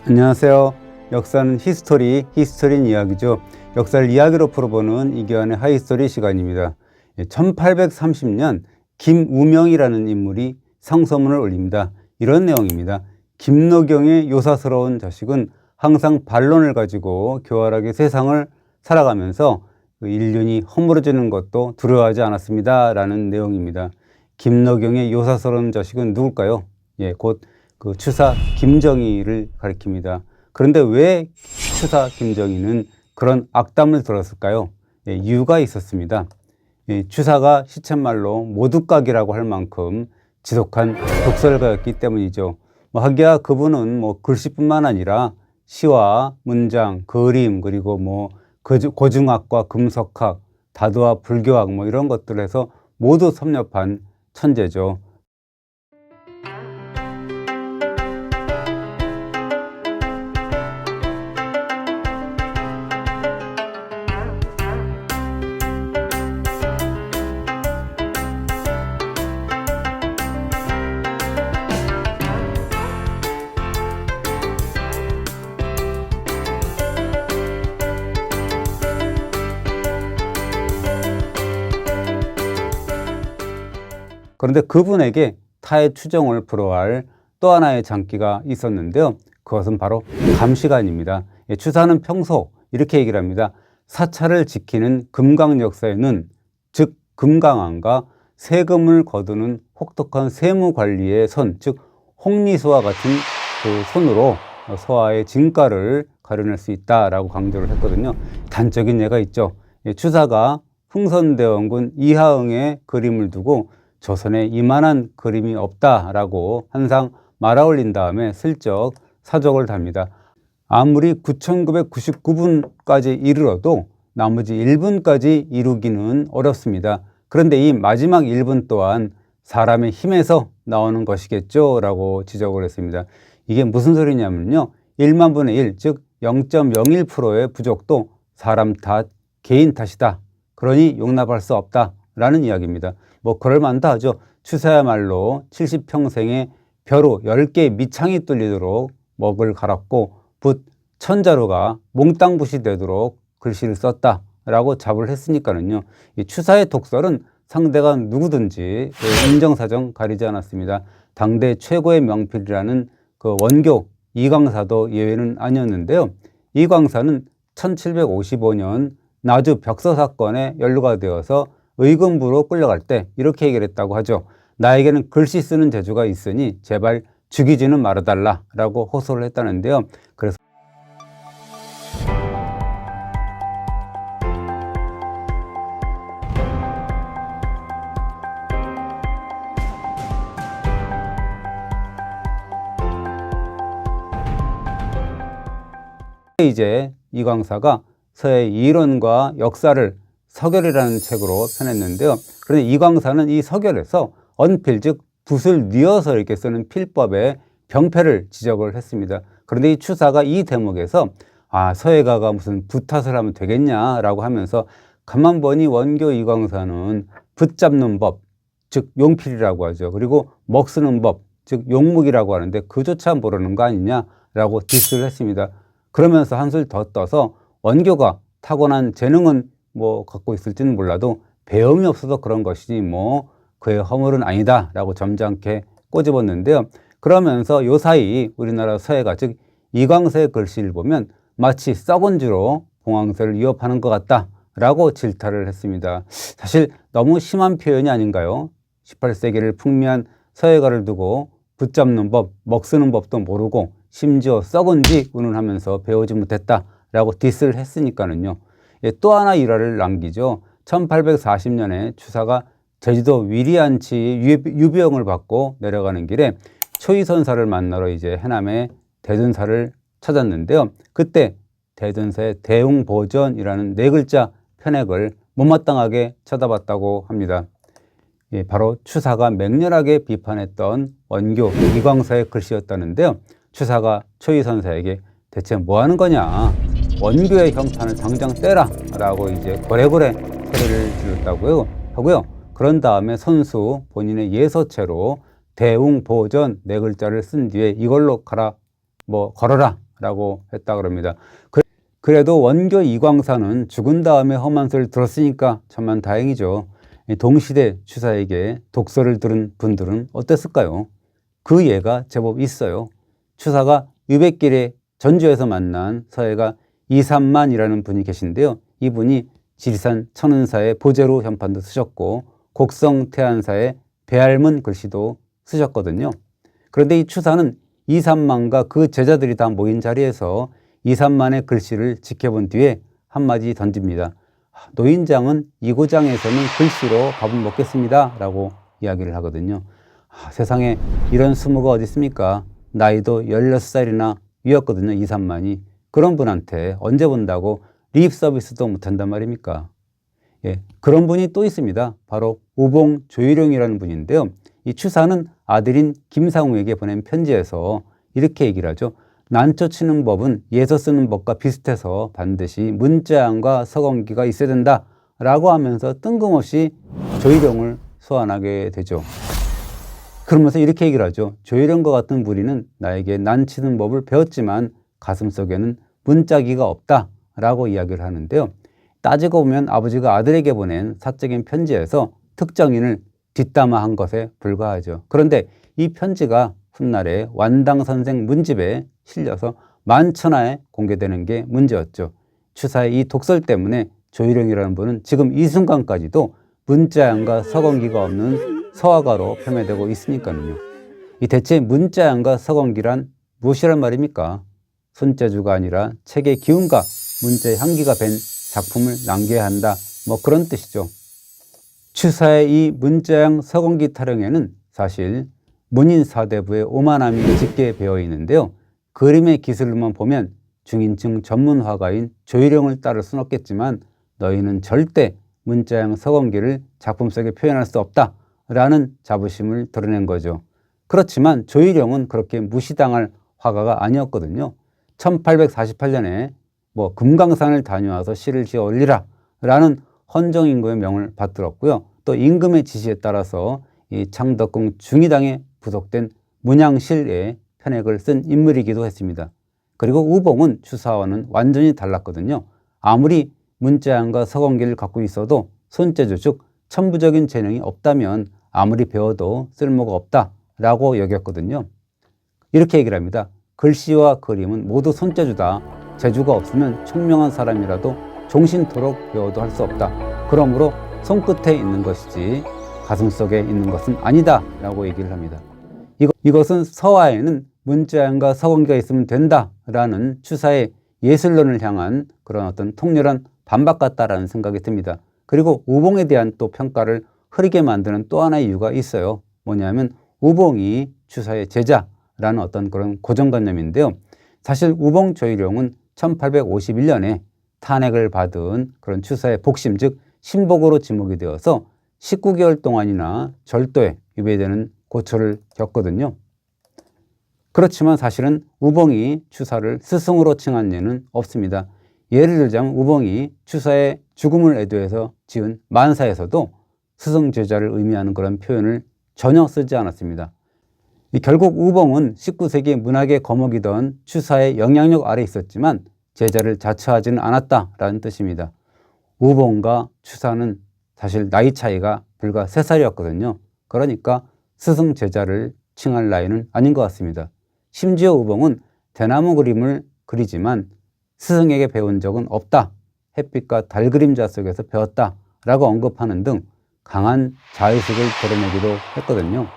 안녕하세요. 역사는 히스토리인 이야기죠. 역사를 이야기로 풀어보는 이규환의 하이스토리 시간입니다. 1830년 김우명이라는 인물이 상소문을 올립니다. 이런 내용입니다. 김노경의 요사스러운 자식은 항상 반론을 가지고 교활하게 세상을 살아가면서 인륜이 허물어지는 것도 두려워하지 않았습니다. 라는 내용입니다. 김노경의 요사스러운 자식은 누굴까요? 곧 그 추사 김정희를 가리킵니다. 그런데 왜 추사 김정희는 그런 악담을 들었을까요? 이유가 있었습니다. 추사가 시쳇말로 모두각이라고 할 만큼 지독한 독설가였기 때문이죠. 하기야 그분은 글씨뿐만 아니라 시와 문장, 그림, 그리고 고중학과 금석학, 다도와 불교학 이런 것들에서 모두 섭렵한 천재죠. 그런데 그분에게 타의 추종을 불허할 또 하나의 장기가 있었는데요. 그것은 바로 감시관입니다. 추사는 평소 이렇게 얘기를 합니다. 사찰을 지키는 금강역사의 눈, 즉 금강안과 세금을 거두는 혹독한 세무관리의 손, 즉 홍리소와 같은 그 손으로 서하의 진가를 가려낼 수 있다라고 강조를 했거든요. 단적인 예가 있죠. 추사가 흥선대원군 이하응의 그림을 두고 조선에 이만한 그림이 없다라고 한상 말아올린 다음에 슬쩍 사족을 답니다. 아무리 9999분까지 이르러도 나머지 1분까지 이루기는 어렵습니다. 그런데 이 마지막 1분 또한 사람의 힘에서 나오는 것이겠죠 라고 지적을 했습니다. 이게 무슨 소리냐면요, 1만 분의 1, 즉 0.01%의 부족도 사람 탓, 개인 탓이다. 그러니 용납할 수 없다 라는 이야기입니다. 그럴만도 하죠. 추사야말로 70평생에 벼루 10개 밑창이 뚫리도록 먹을 갈았고 붓 1000자루가 몽땅 붓이 되도록 글씨를 썼다라고 자부를 했으니까는요. 이 추사의 독설은 상대가 누구든지 인정사정 가리지 않았습니다. 당대 최고의 명필이라는 그 원교 이광사도 예외는 아니었는데요. 이광사는 1755년 나주 벽서 사건에 연루가 되어서 의금부로 끌려갈 때 이렇게 얘기를 했다고 하죠. 나에게는 글씨 쓰는 재주가 있으니 제발 죽이지는 말아달라 라고 호소를 했다는데요. 그래서 이제 이광사가 서의 이론과 역사를 서결이라는 책으로 펴냈는데요. 그런데 이광사는 이 서결에서 언필, 즉 붓을 뉘어서 이렇게 쓰는 필법의 병폐를 지적을 했습니다. 그런데 이 추사가 이 대목에서 서예가가 무슨 붓 탓을 하면 되겠냐라고 하면서 가만 보니 원교 이광사는 붓 잡는 법, 즉 용필이라고 하죠. 그리고 먹 쓰는 법, 즉 용묵이라고 하는데 그조차 모르는 거 아니냐라고 디스를 했습니다. 그러면서 한술 더 떠서 원교가 타고난 재능은 갖고 있을지는 몰라도 배움이 없어서 그런 것이지 그의 허물은 아니다 라고 점잖게 꼬집었는데요. 그러면서 요 사이 우리나라 서예가, 즉 이광사의 글씨를 보면 마치 썩은 쥐로 봉황새를 위협하는 것 같다 라고 질타를 했습니다. 사실 너무 심한 표현이 아닌가요? 18세기를 풍미한 서예가를 두고 붙잡는 법, 먹 쓰는 법도 모르고 심지어 썩은 쥐 운운하면서 배우지 못했다 라고 디스를 했으니까는요. 또 하나 일화를 남기죠. 1840년에 추사가 제주도 위리안치 유병을 받고 내려가는 길에 초이선사를 만나러 이제 해남의 대둔사를 찾았는데요. 그때 대둔사의 대웅보전이라는 4글자 편액을 못마땅하게 쳐다봤다고 합니다. 바로 추사가 맹렬하게 비판했던 원교 이광사의 글씨였다는데요. 추사가 초이선사에게 대체 뭐 하는 거냐, 원교의 형판을 당장 떼라 라고 이제 고래고래 소리를 질렀다고요 하고요. 그런 다음에 선수 본인의 예서체로 대웅보전 4글자를 쓴 뒤에 이걸로 걸어라 라고 했다 그럽니다. 그래도 원교 이광사는 죽은 다음에 험한 소리를 들었으니까 천만 다행이죠. 동시대 추사에게 독서를 들은 분들은 어땠을까요? 그 예가 제법 있어요. 추사가 유백길에 전주에서 만난 서예가 이삼만이라는 분이 계신데요. 이분이 지리산 천은사의 보제로 현판도 쓰셨고 곡성 태안사의 배알문 글씨도 쓰셨거든요. 그런데 이 추사는 이삼만과 그 제자들이 다 모인 자리에서 이삼만의 글씨를 지켜본 뒤에 한마디 던집니다. 노인장은 이고장에서는 글씨로 밥을 먹겠습니다 라고 이야기를 하거든요. 세상에 이런 수모가 어디 있습니까? 나이도 16살이나 위였거든요. 이삼만이. 그런 분한테 언제 본다고 립 서비스도 못한단 말입니까? 예, 그런 분이 또 있습니다. 바로 우봉 조일용이라는 분인데요. 이 추사는 아들인 김상우에게 보낸 편지에서 이렇게 얘기를 하죠. 난초 치는 법은 예서 쓰는 법과 비슷해서 반드시 문자양과 서건기가 있어야 된다 라고 하면서 뜬금없이 조일용을 소환하게 되죠. 그러면서 이렇게 얘기를 하죠. 조일용과 같은 무리는 나에게 난 치는 법을 배웠지만 가슴속에는 문자기가 없다 라고 이야기를 하는데요. 따지고 보면 아버지가 아들에게 보낸 사적인 편지에서 특정인을 뒷담화한 것에 불과하죠. 그런데 이 편지가 훗날에 완당선생 문집에 실려서 만천하에 공개되는 게 문제였죠. 추사의 이 독설 때문에 조일용이라는 분은 지금 이 순간까지도 문자양과 서건기가 없는 서화가로 폄훼되고 있으니까요. 이 대체 문자양과 서건기란 무엇이란 말입니까? 손재주가 아니라 책의 기운과 문자의 향기가 밴 작품을 남겨야 한다. 뭐 그런 뜻이죠. 추사의 이 문자양 서건기 타령에는 사실 문인사대부의 오만함이 짙게 배어 있는데요. 그림의 기술로만 보면 중인층 전문 화가인 조일용을 따를 수는 없겠지만 너희는 절대 문자양 서건기를 작품 속에 표현할 수 없다 라는 자부심을 드러낸 거죠. 그렇지만 조일용은 그렇게 무시당할 화가가 아니었거든요. 1848년에 금강산을 다녀와서 시를 지어 올리라 라는 헌정임금의 명을 받들었고요. 또 임금의 지시에 따라서 이 창덕궁 중의당에 부속된 문양실에 편액을 쓴 인물이기도 했습니다. 그리고 우봉은 추사와는 완전히 달랐거든요. 아무리 문자양과 서건기를 갖고 있어도 손재주 즉 천부적인 재능이 없다면 아무리 배워도 쓸모가 없다라고 여겼거든요. 이렇게 얘기를 합니다. 글씨와 그림은 모두 손재주다. 재주가 없으면 총명한 사람이라도 종신토록 배워도 할 수 없다. 그러므로 손끝에 있는 것이지 가슴속에 있는 것은 아니다 라고 얘기를 합니다. 이것은 서화에는 문자양과 서건기가 있으면 된다라는 추사의 예술론을 향한 그런 어떤 통렬한 반박 같다라는 생각이 듭니다. 그리고 우봉에 대한 또 평가를 흐리게 만드는 또 하나의 이유가 있어요. 뭐냐면 우봉이 추사의 제자라는 어떤 그런 고정관념인데요. 사실 우봉 조일용은 1851년에 탄핵을 받은 그런 추사의 복심 즉 신복으로 지목이 되어서 19개월 동안이나 절도에 유배되는 고초를 겪거든요. 그렇지만 사실은 우봉이 추사를 스승으로 칭한 예는 없습니다. 예를 들자면 우봉이 추사의 죽음을 애도해서 지은 만사에서도 스승 제자를 의미하는 그런 표현을 전혀 쓰지 않았습니다. 결국 우봉은 19세기 문학의 거목이던 추사의 영향력 아래 있었지만 제자를 자처하지는 않았다라는 뜻입니다. 우봉과 추사는 사실 나이 차이가 불과 3살이었거든요. 그러니까 스승 제자를 칭할 나이는 아닌 것 같습니다. 심지어 우봉은 대나무 그림을 그리지만 스승에게 배운 적은 없다. 햇빛과 달 그림자 속에서 배웠다. 라고 언급하는 등 강한 자의식을 드러내기도 했거든요.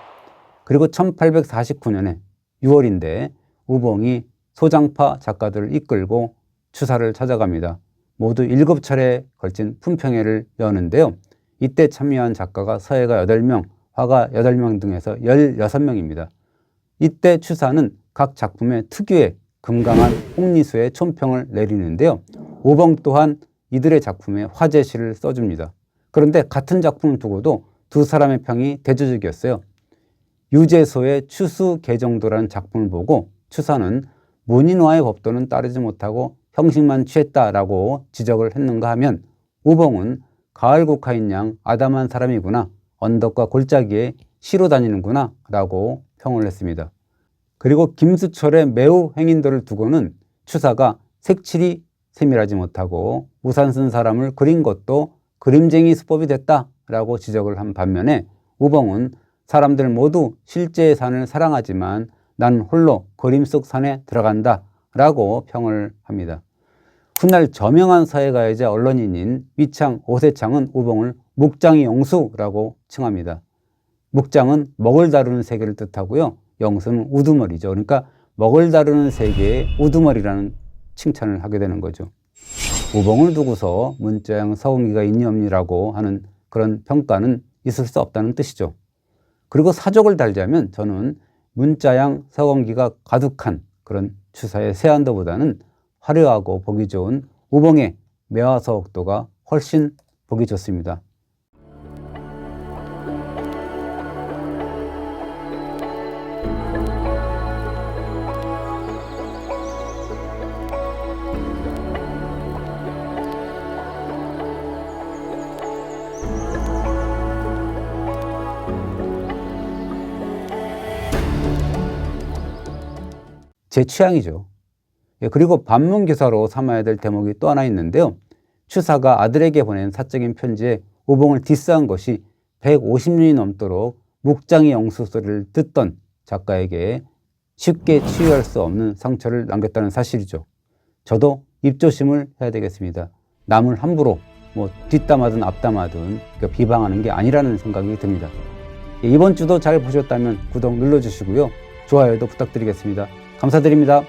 그리고 1849년에 6월인데 우봉이 소장파 작가들을 이끌고 추사를 찾아갑니다. 모두 7차례에 걸친 품평회를 여는데요. 이때 참여한 작가가 서예가 8명, 화가 8명 등에서 16명입니다. 이때 추사는 각 작품의 특유의 금강한 홍리수의 촌평을 내리는데요. 우봉 또한 이들의 작품에 화제시를 써줍니다. 그런데 같은 작품을 두고도 두 사람의 평이 대조적이었어요. 유재소의 추수 개정도라는 작품을 보고 추사는 문인화의 법도는 따르지 못하고 형식만 취했다라고 지적을 했는가 하면 우봉은 가을국화인 양 아담한 사람이구나, 언덕과 골짜기에 시로 다니는구나 라고 평을 했습니다. 그리고 김수철의 매우 행인도를 두고는 추사가 색칠이 세밀하지 못하고 우산 쓴 사람을 그린 것도 그림쟁이 수법이 됐다라고 지적을 한 반면에 우봉은 사람들 모두 실제의 산을 사랑하지만 난 홀로 그림 속 산에 들어간다 라고 평을 합니다. 훗날 저명한 서예가이자 언론인인 위창 오세창은 우봉을 묵장이 영수라고 칭합니다. 묵장은 먹을 다루는 세계를 뜻하고요. 영수는 우두머리죠. 그러니까 먹을 다루는 세계의 우두머리라는 칭찬을 하게 되는 거죠. 우봉을 두고서 문자양 서공기가 있니 없니라고 하는 그런 평가는 있을 수 없다는 뜻이죠. 그리고 사족을 달자면 저는 문자양 서공기가 가득한 그런 추사의 세안도보다는 화려하고 보기 좋은 우봉의 매화서옥도가 훨씬 보기 좋습니다. 제 취향이죠. 그리고 반문교사로 삼아야 될 대목이 또 하나 있는데요. 추사가 아들에게 보낸 사적인 편지에 우봉을 디스한 것이 150년이 넘도록 묵장이 영수 소리를 듣던 작가에게 쉽게 치유할 수 없는 상처를 남겼다는 사실이죠. 저도 입조심을 해야 되겠습니다. 남을 함부로 뒷담하든 앞담하든 비방하는 게 아니라는 생각이 듭니다. 이번 주도 잘 보셨다면 구독 눌러주시고요. 좋아요도 부탁드리겠습니다. 감사드립니다.